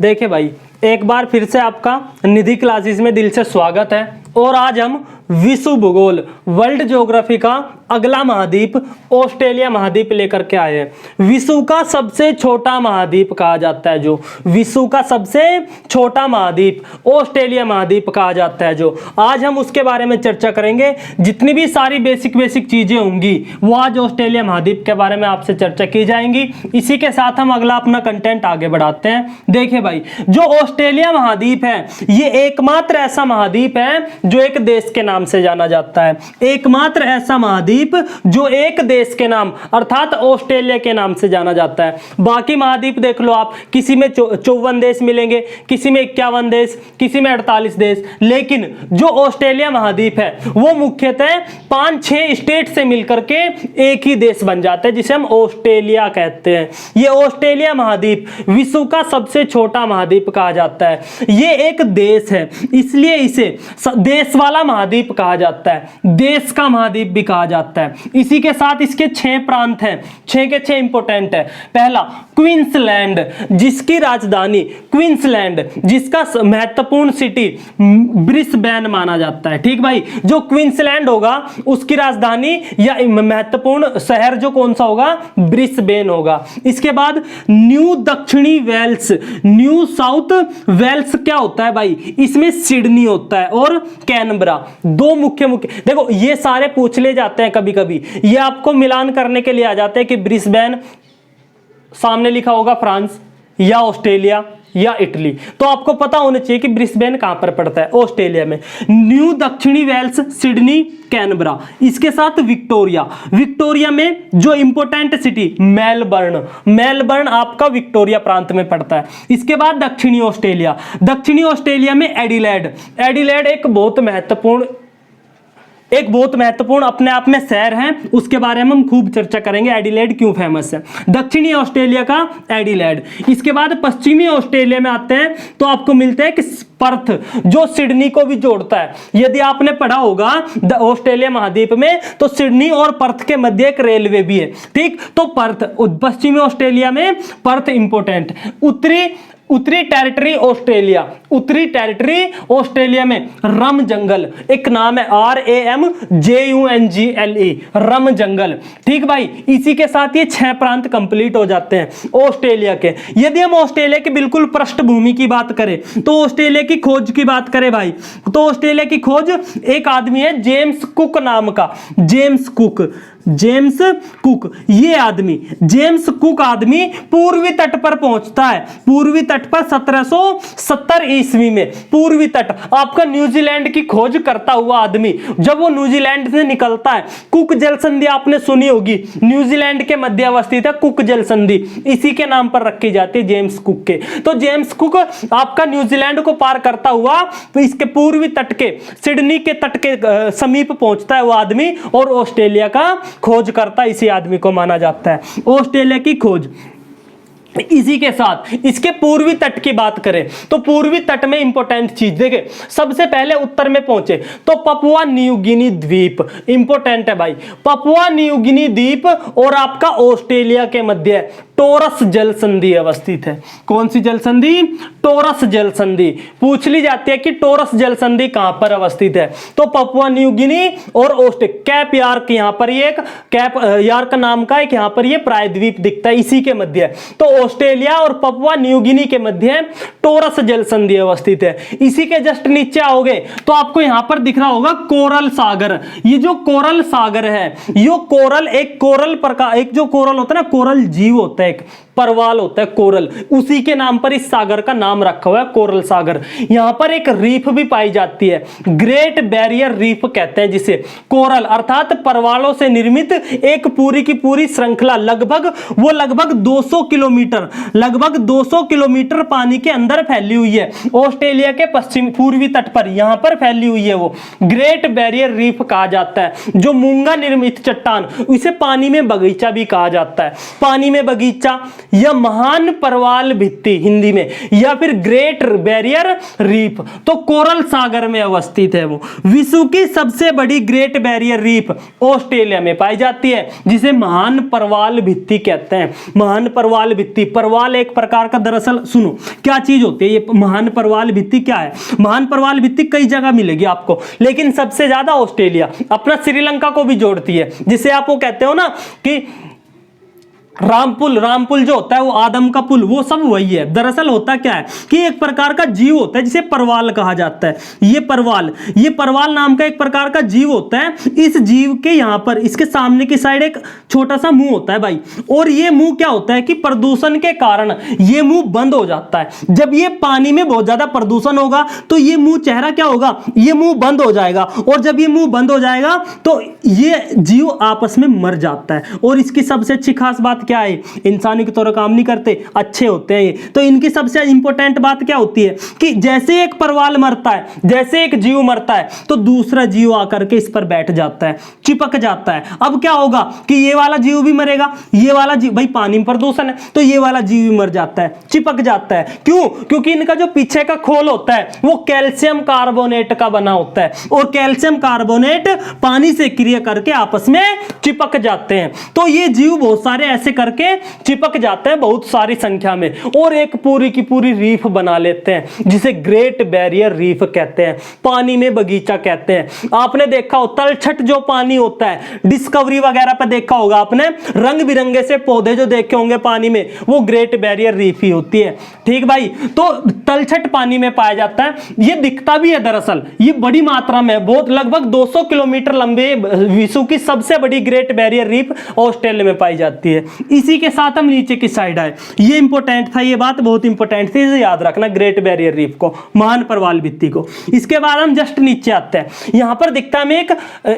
देखिए भाई, एक बार फिर से आपका निधि क्लासेस में दिल से स्वागत है। और आज हम विश्व भूगोल वर्ल्ड ज्योग्राफी का अगला महाद्वीप ऑस्ट्रेलिया महाद्वीप लेकर के आए हैं। विश्व का सबसे छोटा महाद्वीप कहा जाता है, जो विश्व का सबसे छोटा महाद्वीप ऑस्ट्रेलिया महाद्वीप कहा जाता है, जो आज हम उसके बारे में चर्चा करेंगे। जितनी भी सारी बेसिक चीजें होंगी वो आज ऑस्ट्रेलिया महाद्वीप के बारे में आपसे चर्चा की जाएंगी। इसी के साथ हम अगला अपना कंटेंट आगे बढ़ाते हैं। देखिए भाई, जो ऑस्ट्रेलिया महाद्वीप है ये एकमात्र ऐसा महाद्वीप है जो एक देश के नाम से जाना जाता है। एकमात्र ऐसा महाद्वीप जो एक देश के नाम अर्थात ऑस्ट्रेलिया के नाम से जाना जाता है। बाकी महाद्वीप देख लो आप, किसी में 54 देश मिलेंगे, किसी में 51 देश, किसी में 48 देश, लेकिन जो ऑस्ट्रेलिया महाद्वीप है वो मुख्यतः 5-6 स्टेट से मिलकर के एक ही देश बन जाता है, जिसे हम ऑस्ट्रेलिया कहते हैं। ये ऑस्ट्रेलिया महाद्वीप विश्व का सबसे छोटा महाद्वीप कहा जाता है। ये एक देश है, इसलिए इसे देश वाला महाद्वीप कहा जाता है, देश का महाद्वीप भी कहा जाता है। इसी के साथ इसके 6 प्रांत हैं, 6 के 6 इंपोर्टेंट है। पहला क्वींसलैंड, जिसकी राजधानी क्वींसलैंड, जिसका महत्वपूर्ण सिटी ब्रिस्बेन माना जाता है। ठीक भाई, जो क्वींसलैंड होगा उसकी राजधानी या महत्वपूर्ण शहर जो कौन सा होगा, ब्रिस्बेन होगा। इसके बाद न्यू दक्षिणी वेल्स, न्यू साउथ वेल्स क्या होता है भाई, इसमें सिडनी होता है और कैनबरा, दो मुख्य देखो ये सारे पूछ ले जाते हैं कभी कभी, ये आपको मिलान करने के लिए आ जाते हैं कि ब्रिस्बेन सामने लिखा होगा फ्रांस या ऑस्ट्रेलिया या इटली, तो आपको पता होना चाहिए कि ब्रिस्बेन कहां पर पड़ता है, ऑस्ट्रेलिया में। न्यू दक्षिणी वेल्स, सिडनी, कैनबरा। इसके साथ विक्टोरिया, विक्टोरिया में जो इंपोर्टेंट सिटी मेलबर्न, मेलबर्न आपका विक्टोरिया प्रांत में पड़ता है। इसके बाद दक्षिणी ऑस्ट्रेलिया, दक्षिणी ऑस्ट्रेलिया में एडिलेड, एडिलेड एक बहुत महत्वपूर्ण अपने आप में शहर है, उसके बारे में हम खूब चर्चा करेंगे। एडिलेड क्यों फेमस है, दक्षिणी ऑस्ट्रेलिया का एडिलेड। इसके बाद पश्चिमी ऑस्ट्रेलिया में आते हैं तो आपको मिलते हैं कि पर्थ, जो सिडनी को भी जोड़ता है। यदि आपने पढ़ा होगा ऑस्ट्रेलिया महाद्वीप में तो सिडनी और पर्थ के मध्य एक रेलवे भी है। ठीक, तो पर्थ पश्चिमी ऑस्ट्रेलिया में पर्थ इंपोर्टेंट। उत्तरी टेरिटरी ऑस्ट्रेलिया, उत्तरी टेरिटरी ऑस्ट्रेलिया में रम जंगल, एक नाम है RAMJUNGLE, रम जंगल। ठीक भाई, इसी के साथ ये 6 प्रांत कंप्लीट हो जाते हैं ऑस्ट्रेलिया के। यदि हम ऑस्ट्रेलिया की बिल्कुल पृष्ठभूमि की बात करें तो ऑस्ट्रेलिया की खोज की बात करें भाई, तो ऑस्ट्रेलिया की खोज एक आदमी है जेम्स कुक नाम का, जेम्स कुक। ये आदमी जेम्स कुक आदमी पूर्वी तट पर पहुंचता है, पूर्वी तट पर 1770 ईस्वी में। पूर्वी तट आपका न्यूजीलैंड की खोज करता हुआ आदमी, जब वो न्यूजीलैंड से निकलता है, कुक जल संधि आपने सुनी होगी, न्यूजीलैंड के मध्य अवस्थित है कुक जल संधि, इसी के नाम पर रखी जाती है जेम्स कुक के। तो जेम्स कुक आपका न्यूजीलैंड को पार करता हुआ तो इसके पूर्वी तट के सिडनी के तट के समीप पहुंचता है वो आदमी, और ऑस्ट्रेलिया का खोज करता, इसी आदमी को माना जाता है ऑस्ट्रेलिया की खोज। इसी के साथ इसके पूर्वी तट की बात करें तो पूर्वी तट में इंपोर्टेंट चीज देखें, सबसे पहले उत्तर में पहुंचे तो पपुआ न्यू गिनी द्वीप इंपोर्टेंट है भाई। पपुआ न्यू गिनी द्वीप और आपका ऑस्ट्रेलिया के मध्य टोरस जल संधि अवस्थित है। कौन सी जल संधि, टोरस जल संधि। पूछ ली जाती है कि टोरस जल संधि कहां पर अवस्थित है, तो पपुआ न्यू गिनी और कैप यार्क, यहां पर ये एक कैप यार्क नाम का एक यहां पर ये प्रायद्वीप दिखता है, इसी के मध्य। तो ऑस्ट्रेलिया और पपुआ न्यू गिनी के मध्य टोरस जल संधि अवस्थित है। इसी के जस्ट नीचे आओगे तो आपको यहां पर दिख रहा होगा कोरल सागर। ये जो कोरल सागर है, ये कोरल एक कोरल प्रकार, एक जो कोरल होता है ना, कोरल जीव होता है, एक परवाल होता है कोरल, उसी के नाम पर इस सागर का नाम रखा हुआ है कोरल सागर। यहां पर एक रीफ भी पाई जाती है, ग्रेट बैरियर रीफ कहते हैं जिसे। कोरल अर्थात परवालों से निर्मित एक पूरी की पूरी श्रृंखला, लगभग 200 किलोमीटर पानी के अंदर फैली हुई है, ऑस्ट्रेलिया के पश्चिम पूर्वी तट पर यहां पर फैली हुई है। वो ग्रेट बैरियर रीफ कहा जाता है। जो मूंगा निर्मित चट्टान, इसे पानी में बगीचा भी कहा जाता है। पानी में बगीचा बगीचा या महान परवाल भित्ति हिंदी में, या फिर ग्रेट बैरियर रीफ, तो कोरल सागर में अवस्थित है वो। विश्व की सबसे बड़ी ग्रेट बैरियर रीफ ऑस्ट्रेलिया में पाई जाती है, जिसे महान परवाल भित्ति कहते हैं। महान परवाल भित्ति, परवाल एक प्रकार का, दरअसल सुनो क्या चीज होती है ये महान परवाल भित्ति क्या है। महान परवाल भित्ति कई जगह मिलेगी आपको, लेकिन सबसे ज्यादा ऑस्ट्रेलिया अपना श्रीलंका को भी जोड़ती है, जिसे आप वो कहते हो ना कि रामपुल जो होता है वो आदम का पुल, वो सब वही है। दरअसल होता क्या है कि एक प्रकार का जीव होता है जिसे परवाल कहा जाता है। ये परवाल नाम का एक प्रकार का जीव होता है। इस जीव के यहाँ पर इसके सामने की साइड एक छोटा सा मुंह होता है भाई, और ये मुंह क्या होता है कि प्रदूषण के कारण ये मुंह बंद हो जाता है। जब ये पानी में बहुत ज्यादा प्रदूषण होगा तो ये मुंह चेहरा क्या होगा, ये मुंह बंद हो जाएगा, और जब ये मुंह बंद हो जाएगा तो ये जीव आपस में मर जाता है। और इसकी सबसे अच्छी खास बात क्या है, इंसानी की तरह काम नहीं करते, अच्छे होते हैं ये। तो इनकी सबसे इंपॉर्टेंट बात क्या होती है कि जैसे एक परवाल मरता है, जैसे एक जीव मरता है, तो दूसरा जीव आकर के इस पर बैठ जाता है, चिपक जाता है। अब क्या होगा कि ये वाला जीव भी मरेगा, ये वाला जीव, भाई पानी में प्रदूषण है तो ये वाला जीव भी मर जाता है, चिपक जाता है। क्यों? क्योंकि इनका जो पीछे का खोल होता है वो कैल्शियम कार्बोनेट का बना होता है, और कैल्शियम कार्बोनेट पानी से क्रिया करके आपस में चिपक जाते हैं। तो ये जीव बहुत सारे ऐसे करके चिपक जाते हैं बहुत सारी संख्या में, और एक पूरी की पूरी रीफ बना लेते हैं, जिसे ग्रेट बैरियर रीफ कहते हैं, पानी में बगीचा कहते हैं। आपने देखा हो तलछट जो पानी होता है, डिस्कवरी वगैरह पे देखा होगा आपने, रंग बिरंगे से पौधे जो देखे होंगे पानी में, वो ग्रेट बैरियर रीफ ही होती है। ठीक भाई, तो तलछट पानी में पाया जाता है। ये दिखता भी है, दरअसल ये बड़ी मात्रा में, बहुत लगभग 200 किलोमीटर लंबे विश्व की सबसे बड़ी ग्रेट बैरियर रीफ ऑस्ट्रेलिया में पाई जाती है। इसी के साथ हम नीचे की साइड आए, ये इंपॉर्टेंट था, ये बात बहुत इंपॉर्टेंट थी, इसे याद रखना, ग्रेट बैरियर रीफ को, महान परवाल भित्ति को। इसके बाद हम जस्ट नीचे आते हैं, यहां पर दिखता है हमें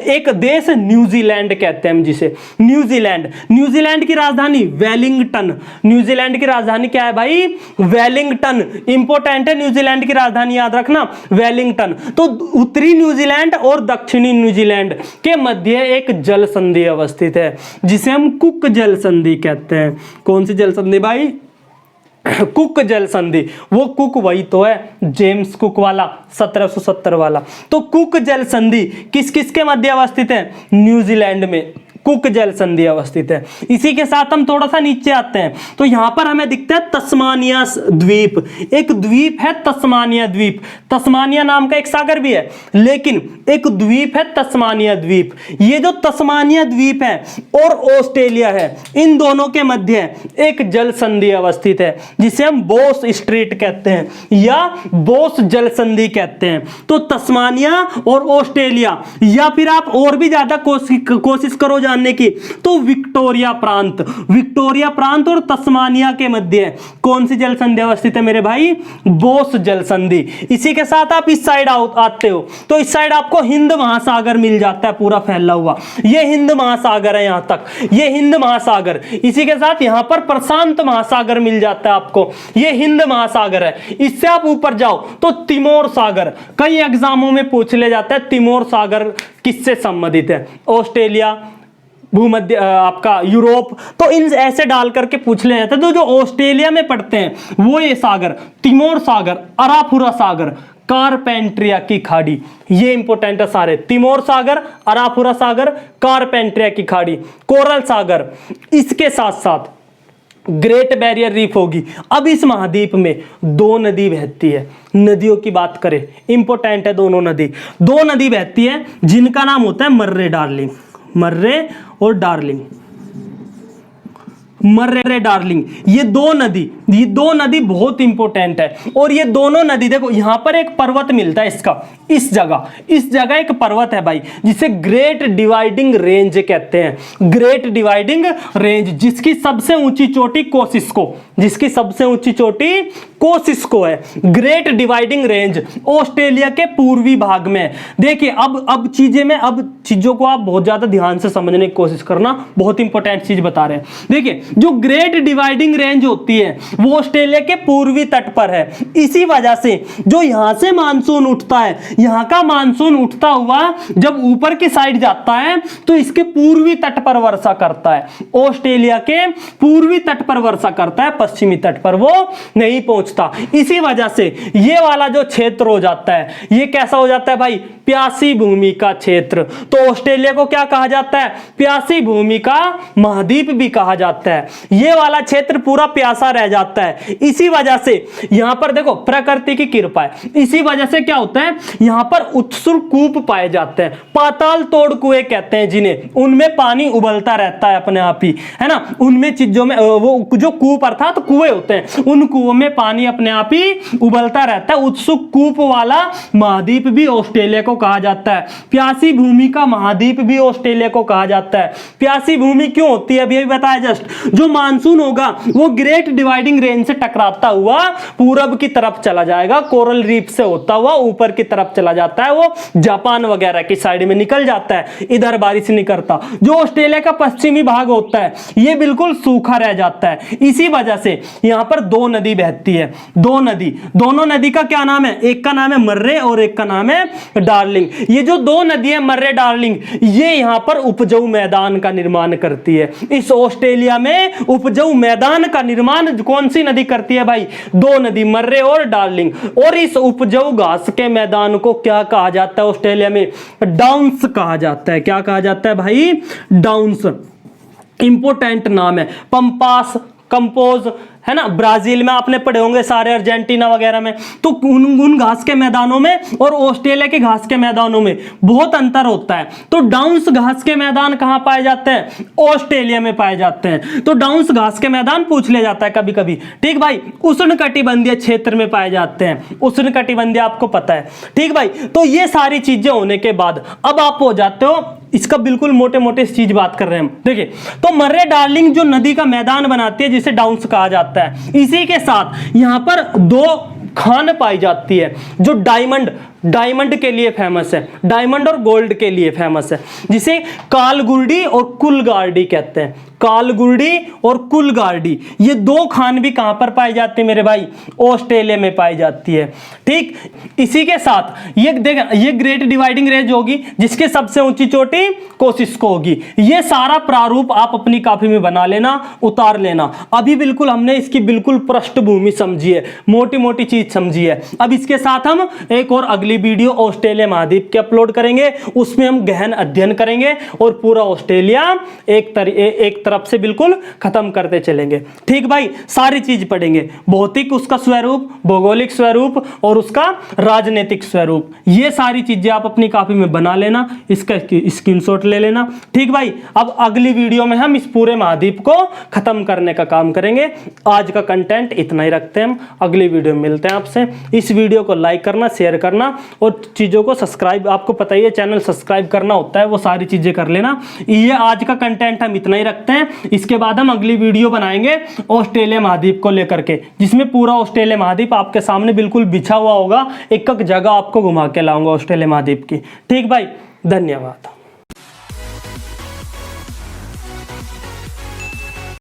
एक देश न्यूजीलैंड कहते हैं हम जिसे, न्यूजीलैंड की राजधानी वेलिंगटन। न्यूजीलैंड की राजधानी क्या है भाई? वेलिंगटन। इंपॉर्टेंट है, न्यूजीलैंड की राजधानी याद रखना, वेलिंगटन। तो उत्तरी न्यूजीलैंड और दक्षिणी न्यूजीलैंड के मध्य एक जल संधि अवस्थित है, जिसे हम कुक जल संधि कहते हैं। कौन सी जल संधि भाई? कुक जल संधि। वो कुक वही तो है, जेम्स कुक वाला, 1770 वाला। तो कुक जल संधि किस किस के मध्य अवस्थित है? न्यूजीलैंड में कुक जल संधि अवस्थित है। इसी के साथ हम थोड़ा सा नीचे आते हैं, तो यहां पर हमें दिखता है तस्मानिया द्वीप। एक द्वीप है तस्मानिया द्वीप। तस्मानिया नाम का एक सागर भी है, लेकिन एक द्वीप है तस्मानिया द्वीप। ये जो तस्मानिया द्वीप है और ऑस्ट्रेलिया है, इन दोनों के मध्य एक जल संधि अवस्थित है, जिसे हम बोस स्ट्रीट कहते हैं या बोस जल संधि कहते हैं। तो तस्मानिया और ऑस्ट्रेलिया, या फिर आप और भी ज्यादा कोशिश करो जानने की, तो विक्टोरिया प्रांत और तस्मानिया के मध्य कौन सी जल संधि अवस्थित है मेरे भाई? बोस जल संधि। इसी के साथ आप इस साइड आते हो, तो इस साइड आपको हिंद महासागर मिल जाता है, पूरा फैला हुआ। ये हिंद महासागर है, यहां तक ये हिंद महासागर। इसी के साथ यहां पर प्रशांत महासागर मिल जाता है आपको, ये हिंद महासागर है। इससे आप ऊपर जाओ तो तिमोर सागर, कई एग्जामों में पूछ ले जाता है तिमोर सागर किससे संबंधित है? ऑस्ट्रेलिया, भूमध्य, आपका यूरोप, तो इन ऐसे डाल करके पूछ ले जाते हैं। तो जो ऑस्ट्रेलिया में पड़ते हैं वो ये सागर, तिमोर सागर, अराफुरा सागर, कारपेंट्रिया की खाड़ी, ये इंपॉर्टेंट है सारे। तिमोर सागर, अराफुरा सागर, कारपेंट्रिया की खाड़ी, कोरल सागर। इसके साथ साथ ग्रेट बैरियर रीफ होगी। अब इस महाद्वीप में दो नदी बहती है। नदियों की बात करें, इंपॉर्टेंट है दोनों नदी। दो नदी बहती है जिनका नाम होता है मर्रे और डार्लिंग। ये दो नदी बहुत इंपॉर्टेंट है। और ये दोनों नदी देखो, यहां पर एक पर्वत मिलता है इसका, इस जगह एक पर्वत है भाई, जिसे ग्रेट डिवाइडिंग रेंज कहते हैं। ग्रेट डिवाइडिंग रेंज, जिसकी सबसे ऊंची चोटी कोसिस्को है। ग्रेट डिवाइडिंग रेंज ऑस्ट्रेलिया के पूर्वी भाग में। देखिए अब चीजों को आप बहुत ज्यादा ध्यान से समझने की कोशिश करना, बहुत इंपॉर्टेंट चीज बता रहे हैं। देखिए जो ग्रेट डिवाइडिंग रेंज होती है वो ऑस्ट्रेलिया के पूर्वी तट पर है। इसी वजह से जो यहां से मानसून उठता है, यहां का मानसून उठता हुआ जब ऊपर की साइड जाता है तो इसके पूर्वी तट पर वर्षा करता है। ऑस्ट्रेलिया के पूर्वी तट पर वर्षा करता है, पश्चिमी तट पर वो नहीं पहुंचता। इसी वजह से ये वाला जो क्षेत्र हो जाता है, ये कैसा हो जाता है भाई, प्यासी भूमि का क्षेत्र। तो ऑस्ट्रेलिया को क्या कहा जाता है, प्यासी भूमि का महाद्वीप भी कहा जाता है। ये वाला क्षेत्र पूरा प्यासा रह जाता है। इसी वजह से यहां पर देखो प्रकृति की कृपा है। इसी वजह से क्या होता है, यहां पर उत्सुर कूप पाए जाते हैं, पाताल तोड़ कुएं कहते हैं जिन्हें। उनमें पानी उबलता रहता है अपने आप ही, है ना। उनमें चीजों में वो जो कूप अर्थात कुएं होते हैं, उन कुओं में पानी अपने आप ही उबलता रहता है। उत्सुक कूप वाला महाद्वीप भी ऑस्ट्रेलिया को कहा जाता है। प्यासी भूमि का महाद्वीप भी ऑस्ट्रेलिया को कहा जाता है। प्यासी भूमि क्यों होती है, अभी बताया जस्ट। जो मानसून होगा वो ग्रेट डिवाइडिंग रेंज से टकराता हुआ पूरब की तरफ चला जाएगा, कोरल रीफ से होता हुआ ऊपर की तरफ चला जाता है, वो जापान वगैरह की साइड में निकल जाता है, इधर बारिश नहीं करता। जो ऑस्ट्रेलिया का पश्चिमी भाग होता है ये बिल्कुल सूखा रह जाता है। इसी वजह से यहां पर दो नदी बहती है, दो नदी। दोनों नदी का क्या नाम है, एक का नाम है मर्रे और एक का नाम है डार्लिंग। ये जो दो नदी है मर्रे डार्लिंग, ये यहां पर उपजाऊ मैदान का निर्माण करती है। इस ऑस्ट्रेलिया में उपजाऊ मैदान का निर्माण कौन सी नदी करती है भाई, दो नदी मर्रे और डार्लिंग। और इस उपजाऊ घास के मैदान को क्या कहा जाता है ऑस्ट्रेलिया में, डाउन्स कहा जाता है। क्या कहा जाता है भाई, डाउन्स। इंपोर्टेंट नाम है, पंपास, कंपोज, है ना। ब्राजील में आपने पढ़े होंगे सारे, अर्जेंटीना वगैरह में। तो उन घास के मैदानों में और ऑस्ट्रेलिया के घास के मैदानों में बहुत अंतर होता है। तो डाउन्स घास के मैदान कहां पाए जाते हैं, ऑस्ट्रेलिया में पाए जाते हैं। तो डाउन्स घास के मैदान पूछ लिया जाता है कभी कभी, ठीक भाई। उष्णकटिबंधीय क्षेत्र में पाए जाते हैं, उष्णकटिबंधीय आपको पता है, ठीक भाई। तो ये सारी चीजें होने के बाद अब आप हो जाते हो, इसका बिल्कुल मोटे मोटे चीज बात कर रहे हैं हम। देखिए, तो मर्रे डार्लिंग जो नदी का मैदान बनाती है जिसे डाउन्स कहा जाता है, इसी के साथ यहां पर दो खान पाई जाती है जो डायमंड के लिए फेमस है, डायमंड और गोल्ड के लिए फेमस है, जिसे कालगुर्डी और कुलगार्डी कहते हैं। कालगुर्डी और कुलगार्डी, ये दो खान भी कहां पर पाई जाती है मेरे भाई, ऑस्ट्रेलिया में पाई जाती है, ठीक। इसी के साथ ये ग्रेट डिवाइडिंग रेंज होगी जिसके सबसे ऊंची चोटी कोसिस्को होगी। ये सारा प्रारूप आप अपनी कॉपी में बना लेना, उतार लेना। अभी बिल्कुल हमने इसकी बिल्कुल पृष्ठभूमि समझी है, मोटी मोटी चीज समझी है। अब इसके साथ हम एक और अगली वीडियो ऑस्ट्रेलिया महाद्वीप की अपलोड करेंगे, उसमें हम गहन अध्ययन करेंगे और पूरा ऑस्ट्रेलिया एक तरफ से बिल्कुल खत्म करते चलेंगे, ठीक भाई। सारी चीज पढ़ेंगे, भौतिक उसका स्वरूप, भौगोलिक स्वरूप और उसका राजनीतिक स्वरूप। ये सारी चीजें आप अपनी कॉपी में बना लेना, इसका स्क्रीनशॉट ले लेना, ठीक भाई। अब अगली वीडियो में हम इस पूरे महाद्वीप को खत्म करने का काम करेंगे। आज का कंटेंट इतना ही रखते हैं हम, अगली वीडियो में मिलते हैं आपसे। इस वीडियो को लाइक करना, शेयर करना और चीजों को सब्सक्राइब, आपको पता ही है चैनल सब्सक्राइब करना होता है, वो सारी चीजें कर लेना। ये आज का कंटेंट हम इतना ही रखते हैं। इसके बाद हम अगली वीडियो बनाएंगे ऑस्ट्रेलिया महाद्वीप को लेकर के, जिसमें पूरा ऑस्ट्रेलिया महाद्वीप आपके सामने बिल्कुल बिछा हुआ होगा, एक एक जगह आपको घुमा के लाऊंगा ऑस्ट्रेलिया महाद्वीप की, ठीक भाई। धन्यवाद।